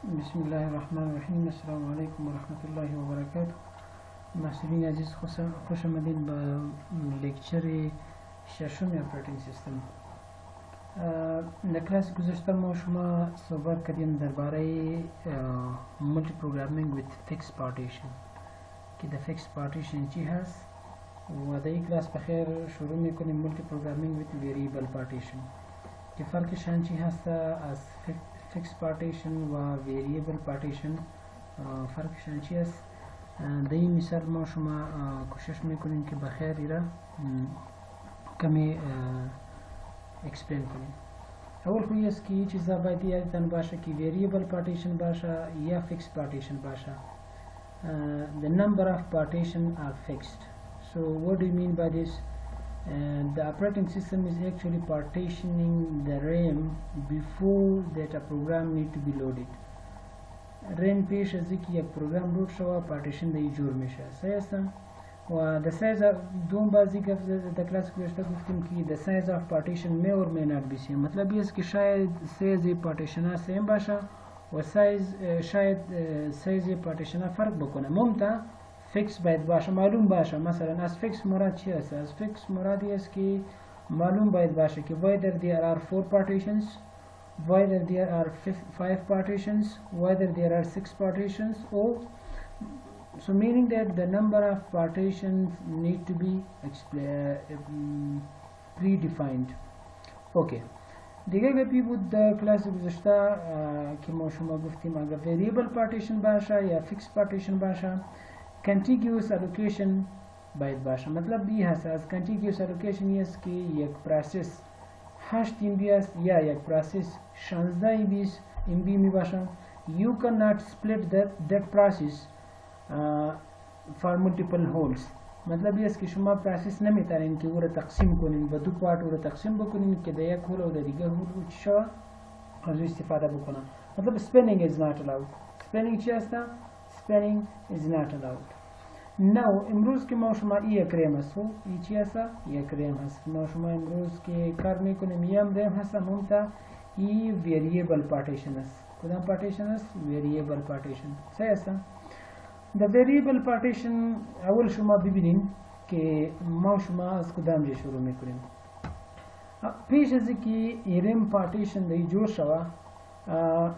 بسم الله الرحمن الرحیم. السلام علیکم و رحمت الله و برکاته. محصولین عزیز خوش آمدید به لکچر ششم اپراتینگ سیستم. در کلاس گذشته ما شما صحبت کردیم درباره مولتی پروگرامینگ ویت فیکس پارتیشن که در فیکس پارتیشن چی هست و در این کلاس بخیر شروع میکنیم مولتی پروگرامینگ ویت ویریبل پارتیشن که فرقش چی هست از فیکس پارتیشن و ویریبل پارتیشن. فرقشان چی است؟ در این مثال ما شما کوشش میکنیم که بخیر ایرا کمی اکسپلین کنیم. اول خوی است که این چیزا باید یادتان باشه که ویریبل پارتیشن باشه یا فیکس پارتیشن باشه. The number of partitions are fixed. So what do you mean by this? The operating system is actually partitioning the RAM before that a program need to be loaded. RAM پیش از اینکه یک پروگرام لود شود پارتیشن دی جور میشه. صحیح است؟ و the size of دوم بازی که در کلاس گذشته گفتیم که the size of partition may or may not be same. مطلب این است که شاید سایز پارتیشن ها سیم باشه و شاید سایز پارتیشن ها فرق بکنه. ممتع فیکس باید باشه، معلوم باشه. مثلا از فیکس مراد چی است؟ از فیکس مرادی است که معلوم باید باشه که whether there are 4 partitions, whether there are 5 partitions, whether there are 6 partitions, or so meaning that the number of partitions need to be predefined. Okay. دیگه گپی بود در کلاس گذشته که ما شما گفتیم اگر variable partition باشه یا fixed partition باشه contiguous allocation باید باشه. مطلب بی هست از contiguous allocation است که یک پروسس 8 MB است یا یک پروسس 16 MB می باشه. You cannot split that process for multiple holes. مطلب است که شما پروسس نمیتونین که او را تقسیم کنین و دو پارت او را تقسیم بکنین که در یک هول و در دیگه هول شو از استفاده بکنن. مطلب spinning is not allowed. spinning چی است؟ spinning is not allowed. نو امروز که ما شما یک ریم هست ای چی هست؟ یک ریم هست. ما شما امروز که کار میکنیم یم ریم هست ممتا ای ویریبل پارتیشن است. کدام پارتیشن است؟ ویریبل پارتیشن. صحیح است؟ در ویریبل پارتیشن اول شما ببینین که ما شما از کدام جای شروع میکنیم. پیش از اینکه ریم پارتیشن در جور شود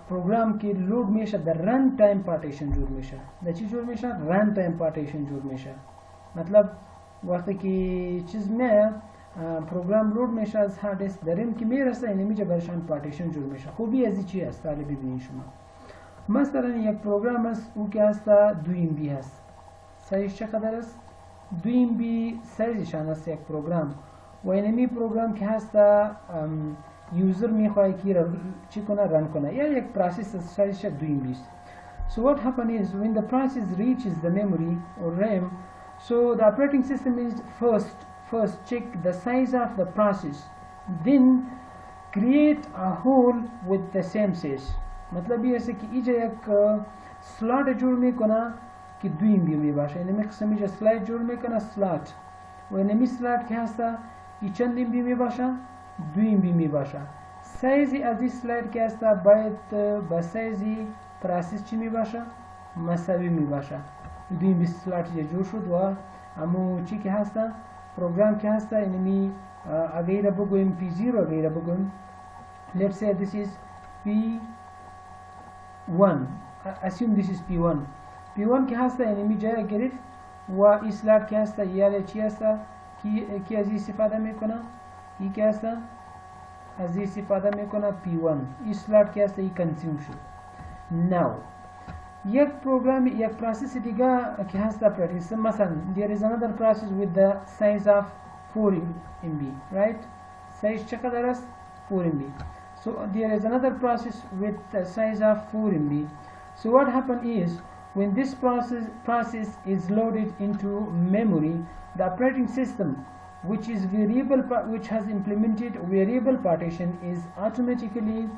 پروگرام که لود میشه در رن تایم پارتیشن جور میشه. در چی جور میشه؟ رن تایم پارتیشن جور میشه. مطلب وقتی که چیز میه پروگرام لود میشه از هارد دیسک در ریم که میرسه این میجه برشان پارتیشن جور میشه. خوبی از این چی است؟ حالا ببینید شما. مثلا یک پروگرام است او که هست 2 MB هست. سایز چقدر است؟ 2 MB سایزشان است یک پروگرام. و اینمی پروگرام که هست یوزر میخواه که چی کنه رن کنه یا یک پروسس سایزش 2 MB است. So what happens is when the process reaches the memory or RAM, so the operating system is first check the size of the process, then create a hole with the same size. मतलब ये ऐसे कि इजे एक slot जोड़ में कोना कि 2 MB में बाशा इनमें किस्म इजे स्लाइड जोड़ में कोना स्लॉट वो इनमें स्लॉट क्या हस्ता इचन MB में बाशा 2 MB में बाशा साइज अजी स्लाइड क्या हस्ता बायत बसाइजी प्रोसेस ची में बाशा मसावी में बाशा 2 MB स्लॉट ये जोड़ शुद्ध हुआ अमु ची क्या हस्ता प्रोग्राम क्या हस्ता इनमें अगर बगो MP0 अगर बगो let's say this is P1. Assume this is P1. P1 क्या हस्ता एनिमी जाए गिरिफ व इस लाट क्या हस्ता यार अच्छी हस्ता कि अजीज इस्तेफादा में कोना ये क्या हस्ता अजीज इस्तेफादा में कोना P1 इस लाट क्या हस्ता ये कंज्यूमशन. Now एक प्रोग्राम एक प्रोसेस दिगा क्या हस्ता प्रोसेस मसलन there is another process with the size of 4 MB, right? Size चकदर है 4 MB. So there is another process with the size of 4 MB. So what happens is when this process is loaded into memory, the operating system, which has implemented variable partition, is automatically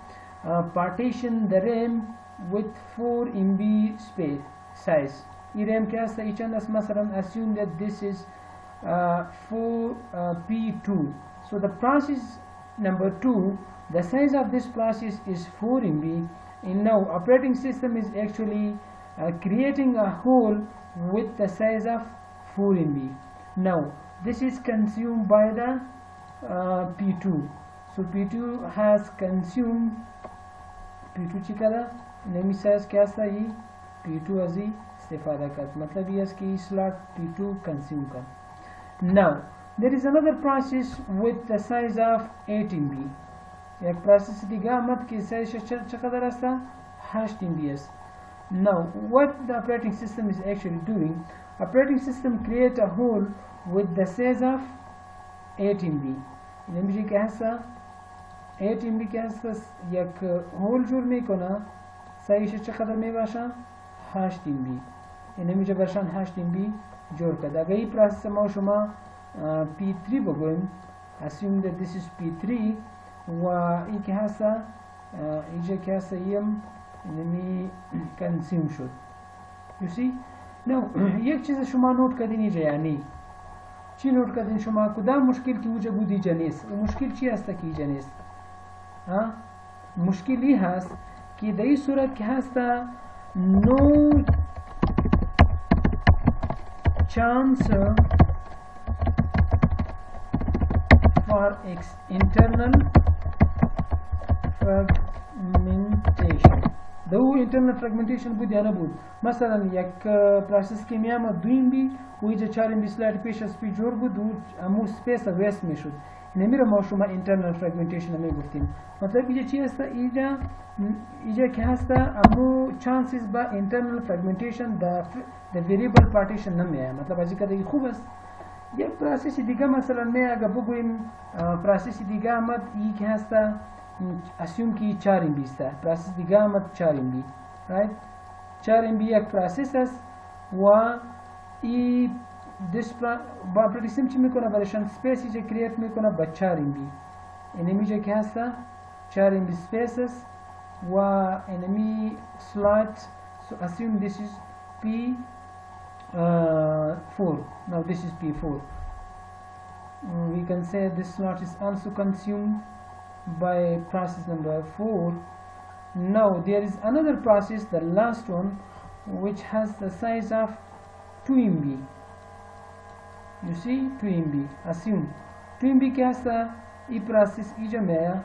partition the RAM with 4 MB space size. RAM क्या है? Each and assume that this is 4P2. So the process number 2, the size of this process is 4 MB now operating system is actually creating a hole with the size of 4 MB. Now this is consumed by the P2. So P2 has consumed P2 chikada nemi size kya sa ye P2 azi istifada kat matlab ye iski slot P2 consume ka. Now there is another process with the size of 8 MB. एक process diga amat ki size chakadar asta 8 MB. Now what the operating system is actually doing, operating system create a hole with the size of 8 MB. नमी क्या है 8 MB क्या है एक whole जोड़ में कोना सही से चकदर में बाशा 8 MB नमी जब बाशान 8 MB जोड़ कर दा गई प्रोसेस मौशुमा P3 बगोइन assume that this is P3 व एक क्या है इजे क्या है यम नमी consume should you see now एक चीज़ शुमा नोट कर देनी चाहिए چی نوٹ کردین شما کدام مشکل کی وجه بودی جنیس و مشکل چی هست کی جنیس مشکلی هست که در این صورت که هست no chance for internal fragmentation دو internal fragmentation بود یا نبود مثلا یک پروسس که میامد 2 MB و اینجا 4 MB سلاید پیش از پی جور بود و امو سپیس ویست میشد نمیره ما شما internal fragmentation میگفتیم مطلب اینجا چی هست اینجا که هست امو chances با internal fragmentation the variable partition نمیه مطلب ازی که خوب است یک پروسس دیگه مثلا می اگه بگویم پروسس دیگه آمد ای که هست assume की 4 MB است پروسس دیگه آمد 4 MB right 4 MB یک پروسس است و ای this با operating system چی میکنه برایشان space ایجا create میکنه با 4 MB انمی جا که هست 4 MB space است و انمی slot so assume this is P4 now this is P4 we can say this slot is also consumed by process number 4. Now there is another process, the last one, which has the size of 2 MB. You see 2 MB. Assume 2 MB kya e process ija maya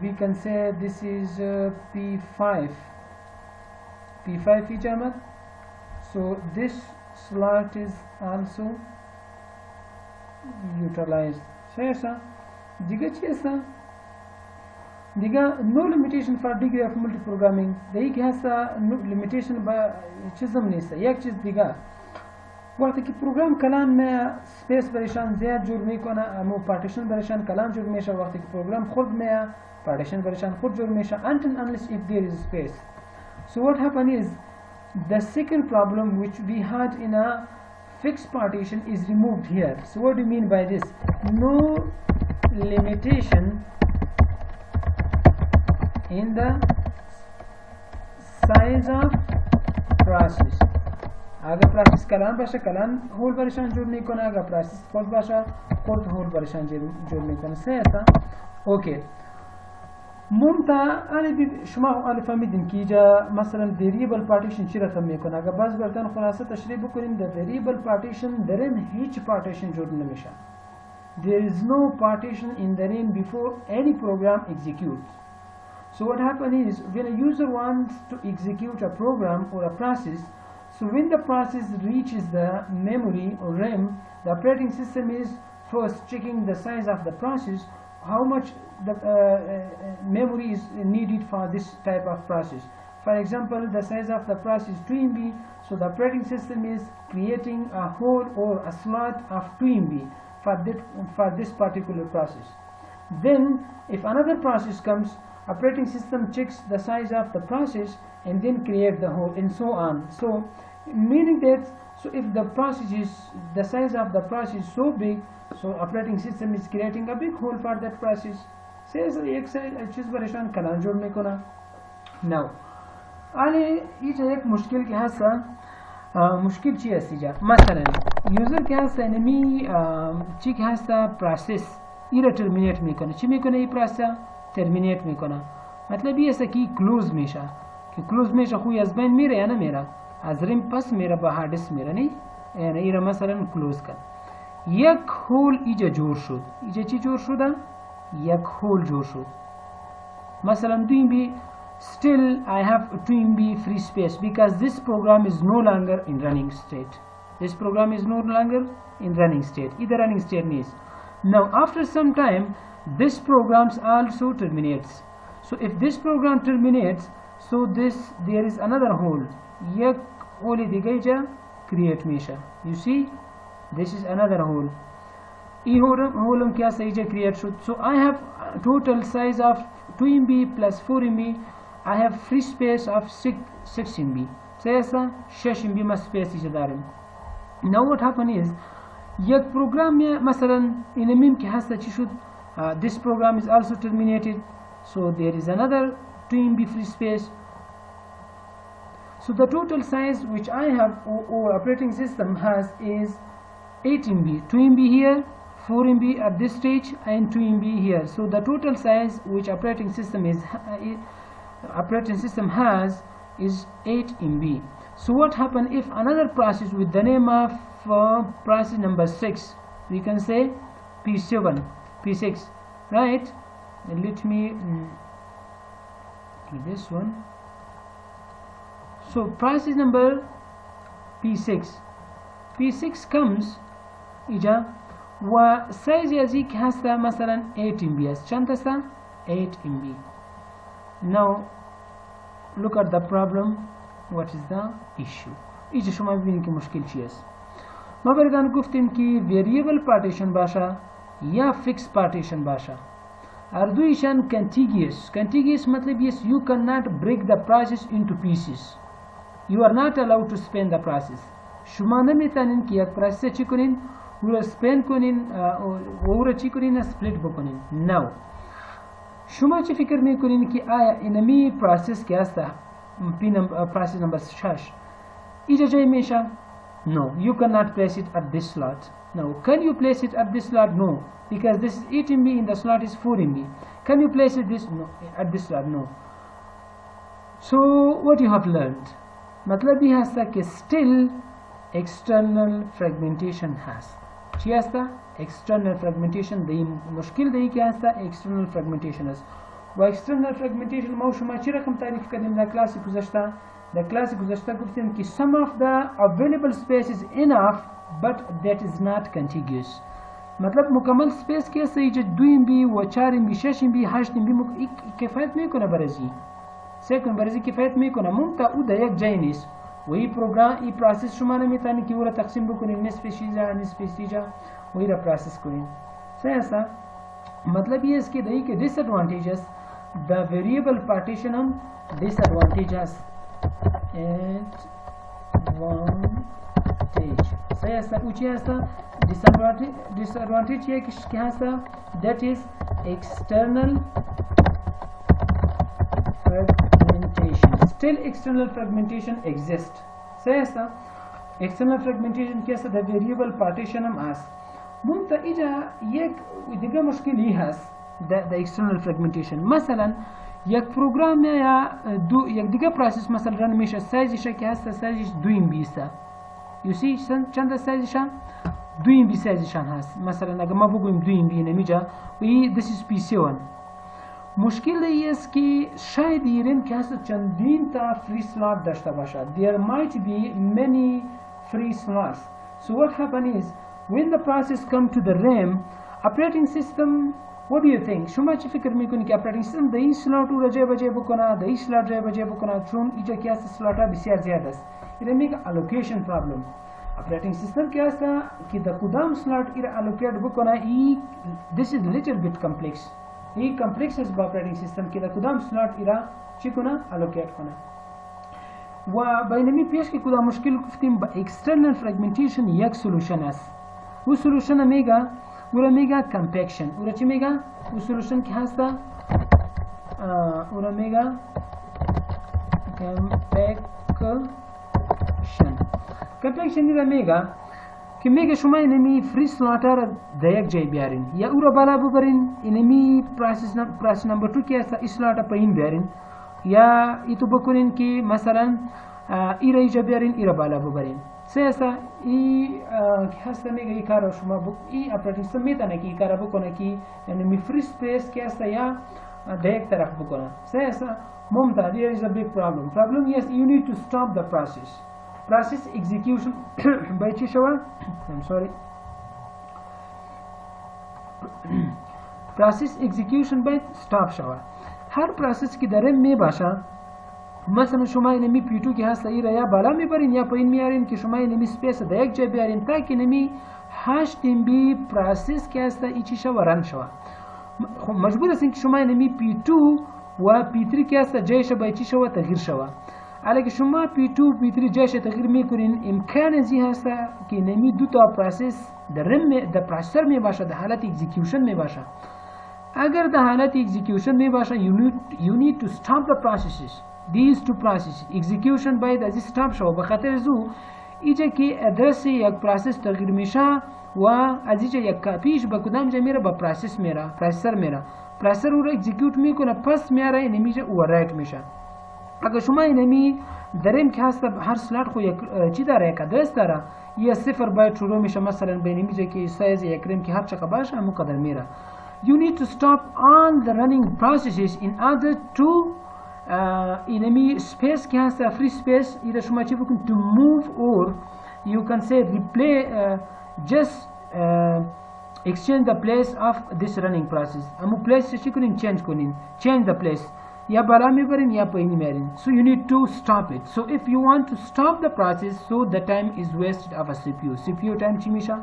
we can say this is P5 ija mat so this slot is also utilized so esa diga chi esa دیگه no limitation for degree of multiprogramming دیگه که هست no limitation با چیزم نیست یک چیز دیگه وقتی که پروگرام کلان میں سپیس برایشان زیاد جور میکنه اما پارتیشن برایشان کلان جور میشه وقتی که پروگرام خود میں پارتیشن برایشان خود جور میشه until unless if there is space so what happened is the second problem which we had in a fixed partition is removed here so what do you mean by this no limitation in the size of process اگر process کلان باشه کلان هول برشان جور میکنه اگر process خود باشه خود هول برشان جور میکنه سیسا اوکی ممتا شما آلی فهمیدین که اینجا مثلا variable partition چی رقم میکنه اگر باز برتن خلاصه تشریح بکنیم the variable partition درین هیچ partition جور نمیشه there is no partition in the rim before any program executes so what happens is when a user wants to execute a program or a process so when the process reaches the memory or RAM the operating system is first checking the size of the process how much the memory is needed for this type of process for example the size of the process is 2 MB so the operating system is creating a hole or a slot of 2 MB for this particular process then if another process comes operating system checks the size of the process and then create the hole and so on so meaning that so if the process is the size of the process is so big so operating system is creating a big hole for that process says ek cheez pareshan kalan jod mein kona now ale ija ek mushkil ke hasa mushkil chi asija masalan user ke hasa enemy chi ke hasa process ira terminate mein kona chi mein kona ei process terminate میکنه मतलब ये ऐसा कि close میشه که کلوز میشه خوی از بین میره یا نمیره از ریم پس میره به هارد دیسک میره نه یعنی ایره مثلا کلوز کن یک هول ایجا جور شد ایجا چی جور شده یک هول جور شد مثلا 2 MB still I have 2 MB free space because this program is no longer in running state. This program is no longer in running state. Either running state needs. Now after some time this program also terminates. So if this program terminates, so there is another hole. Yak hole digaija create misha. You see, this is another hole. E hole kya saija create should. So I have total size of 2 MB plus 4 MB. I have free space of 6 MB. So yes, 6 MB mas space is there. Now what happen is, yak program ya masalan in a mim ki hasta chi should this program is also terminated. So there is another 2 MB free space. So the total size which I have or operating system has is 8 MB. 2 MB here, 4 MB at this stage, and 2 MB here. So the total size which operating system has is 8 MB. So what happen if another process with the name of process number 6, we can say P7, P6, right? Let me do this one. So process number P6 comes ija wa size yazik hasta masalan 8 MB as chantasta 8 MB. Now look at the problem. What is the issue? ija shoma bibini ki mushkil chi است. ما برگان گفتیم که variable partition باشه یا fixed partition باشه. اردویشان contiguous مطلب yes you cannot break the process into pieces. You are not allowed to span the process. شما نمیتونین که یک پروسس چی کنین او را سپین کنین او را چی کنین سپلیت بکنین. نو شما چی فکر میکنین که آیا اینمی پروسس که هست پروسس نمبر 6 اینجا جای میشه؟ No, you cannot place it at this slot. Now, can you place it at this slot? No, because this is 8 MB in the slot is 4 MB. Can you place it at this slot? No. So, what you have learned? मतलब ये हस्ता कि still external fragmentation has. ची हस्ता external fragmentation दही मुश्किल दही क्या हस्ता external fragmentation has. वो external fragmentation माउश माची रकम तारीफ करने में क्लास गुज़श्ता the class गुज़श्ता गुफ्तम कि some of the available space is enough but that is not contiguous. मतलब मुकम्मल space क्या सही जो 2 MB व 4 MB 6 MB 8 MB किफ़ायत में कोना बरज़ी سيكون برزي كفاية ميكون ممتع وده يك جاينيس وهي بروجرام اي بروسيس شو معنى ميتاني كي ولا تقسيم بكون النسبة شيزا نسبة شيزا وهي را بروسيس كوين سياسا मतलब ये इसके दही के disadvantages the variable partition हम disadvantages advantage سياسا ऊँची ऐसा disadvantage ये क्या ऐसा that is external fragmentation. Still external fragmentation exists. So yes, external fragmentation कैसा the variable partition हम आस. मुमता इजा ये दिगा मुश्किल ही है the external fragmentation. मसलन एक प्रोग्राम में या दो एक दिगा process मसल run में size इशा क्या है size इश 2 MB सा. You see चंदा size इशा 2 MB size इशा है. मसलन अगर मैं बोलूँ 2 MB नमीजा वही this is PC1. मुश्किल ये कि शायद ये क्या चंदीन ता free slot दश्ता Baasha. There might be many free slots. So what happen is when the process come to the RAM, operating system, what do you think? شما چی فکر میکنی که operating system دهی slot رو جای بجای بکنه، دهی slot جای بجای بکنه چون اینجا که است slot ها بسیار زیاد است. این میگه allocation problem. operating system که است که در کدام slot ایره allocate بکنه this is little bit complex. این کمپلیکس است با operating system که در کدام slot ایره چی کنه allocate کنه. و بینمی پیش که کدام مشکل گفتیم با external fragmentation یک solution است. و solution میگه اورا میگه compaction. اورا چی میگه؟ و solution که هست اورا میگه compaction. Compaction ایره میگه که میگه شما اینمی فری سلات را در یک جای بیارین یا او را بالا ببرین، اینمی پروسس نمبر 2 که است این سلات را پایین بیارین، یا ایتو بکنین که مثلا ای را اینجا بیارین ای را بالا ببرین. سه است ای که هست میگه ای کار شما ای اپراتینگ سیستم میتونه که ای کار بکنه که اینمی فری سپیس که است یا در یک طرف بکنه. سه است ممتاز. Here is a big problem. Problem, yes, you need to stop the process. Process execution by چی شود؟ I'm sorry. Process execution by stop شود. هر پروسس که در می باشه، مثلا شما اینمی پی2 که هست ای را یا بالا میبرین یا پایین میارین که شما اینمی سپیس در یک جای بیارین تا که اینمی 8 MB پروسس که هست ای چی شود رن شود. خب مجبور هستین که شما اینمی پی2 و پی3 که هست جایش باید چی شود تغییر شود. حالا که شما پی2 پی3 جایش تغییر میکنین، امکان ازی هست که اینمی دو تا پروسس در پروسسور می باشه، در حالت اکزیکیوشن می باشه. اگر در حالت اکزیکیوشن می باشه you need to stop the processes. These two processes execution باید از استاپ شود. بخاطر زو اینجا که ادرس یک پروسس تغییر میشه و از اینجا یک کاپیش به کدام جا میره با پروسس میره، پروسسور میره، پروسسور او را اکزیکیوت میکنه، پس میاره اینمیجا اووررایت میشه. اگر شما اینمی دریم که هست هر سلات خو یک چی داره، یک ادرس داره، یا صفر باید شروع میشه مثلا به اینمیجا که سایز یک ریم که هر چقدر باشه همون قدر میره. You need to stop all the running processes in order to اینمی space که هست free space ایده شما چی بکن to move or you can say replay just exchange the place of this running process. امو place چی کنین change کنین، change the place یا بالا میبرین یا پایین میارین. So you need to stop it. So if you want to stop the process, so the time is wasted of a CPU. CPU time چی میشه؟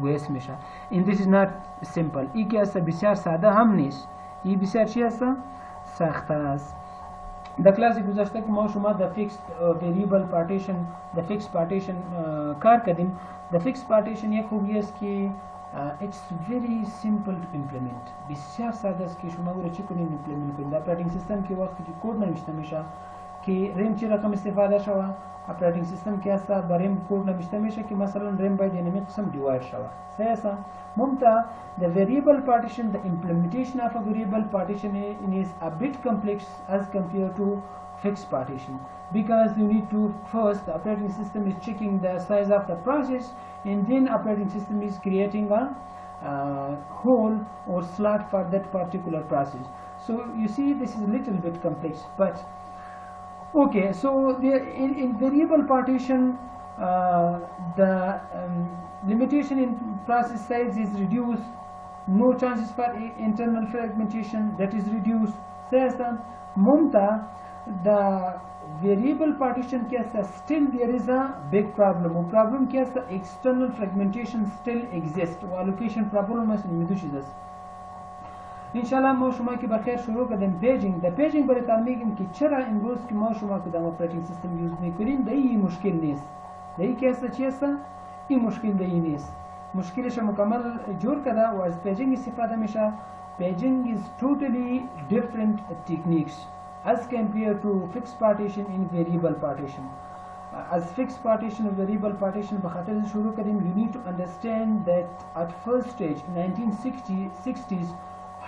waste میشه. And this is not simple. ای که است بسیار ساده هم نیست. ای بسیار چی است؟ سخت است. در کلاس گذشته که ما شما the fixed variable partition the fixed partition کار کردیم. the fixed partition یک خوبی است که it's very simple to implement. بسیار ساده است که شما رو چی کنین implement کنین. در operating system که وقتی که کد نوشته میشه که ریم چی رقم استفاده شود، operating system که است بریم کد نوشته میشه که مثلا ریم باید اینمی قسم دیواید شود. سه ممتاز. The variable partition, the implementation of a variable partition is a bit complex as compared to fixed partition, because you need to first the operating system is checking the size of the process, and then operating system is creating a hole or slot for that particular process. So you see this is a little bit complex, but okay. So in variable partition the limitation in process size is reduced, no chances for internal fragmentation, that is reduced. Second, the variable partition case still there is a big problem. Problem case external fragmentation still exists. Allocation problem is میدوشیدس. انشالله ما شما که بخیر شروع کردیم پیجینگ. در پیجینگ براتون میگیم که چرا امروز که ما شما کدام اپراتینگ سیستم یوز میکنیم دایی مشکل نیست. دایی که است چی است؟ این مشکل دایی نیست. مشکلش مکمل جور کرده و از پیجینگ استفاده میشه. Paging is totally different techniques as compared to fixed partition in variable partition. As fixed partition and variable partition بخاطر شروع کردیم you need to understand that at first stage in 1960s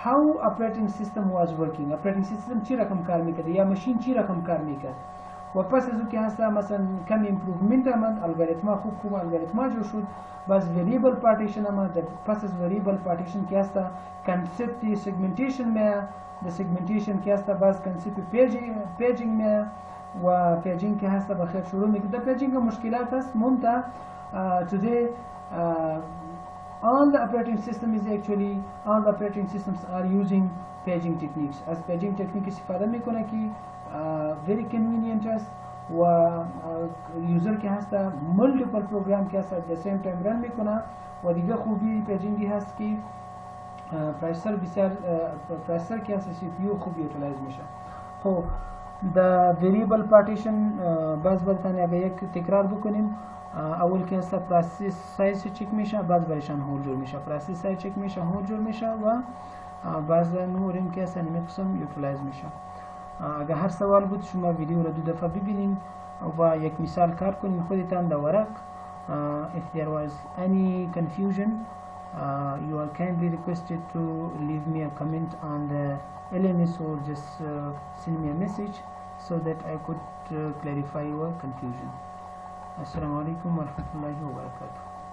how operating system was working. Operating system چی رقم کار میکرد یا ماشین چی رقم کار میکرد و پس از اون که هست مثلا کم امپروومنت آمد، الگوریتما خوب الگوریتما جو شد. باز variable partition آمد. پس از variable partition که هست کنسپت سگمنتیشن میاد. د سگمنتیشن که هست باز کنسپت پیجینگ میاد و پیجینگ که هست بخیر شروع میکنه. د پیجینگ مشکلات هست ممتاز. today all the operating systems are using paging techniques. از paging technique استفاده میکنه که very convenient است و یوزر که هست multiple program که هست at the same time run میکنه. و دیگه خوبی پیجینگی هست که پروسسور که هست CPU خوب یوتیلایز میشه. خب the variable partition باز برتن اگه یک تکرار بکنیم. اول که هست پروسس سایز چک میشه، باز برشان هول جور میشه. پروسس سایز چک میشه، هول جور میشه و باز نوریم که هست اینمی قسم یوتیلایز میشه. اگر هر سوال بود شما ویدیو را 2 دفعه ببینین و یک مثال کار کنین خودتان در ورق If there was any confusion, you are kindly requested to leave me a comment on the LMS or just send me a message so that I could clarify your confusion. Assalamu alaikum wa rahmatullahi wa barakatuh.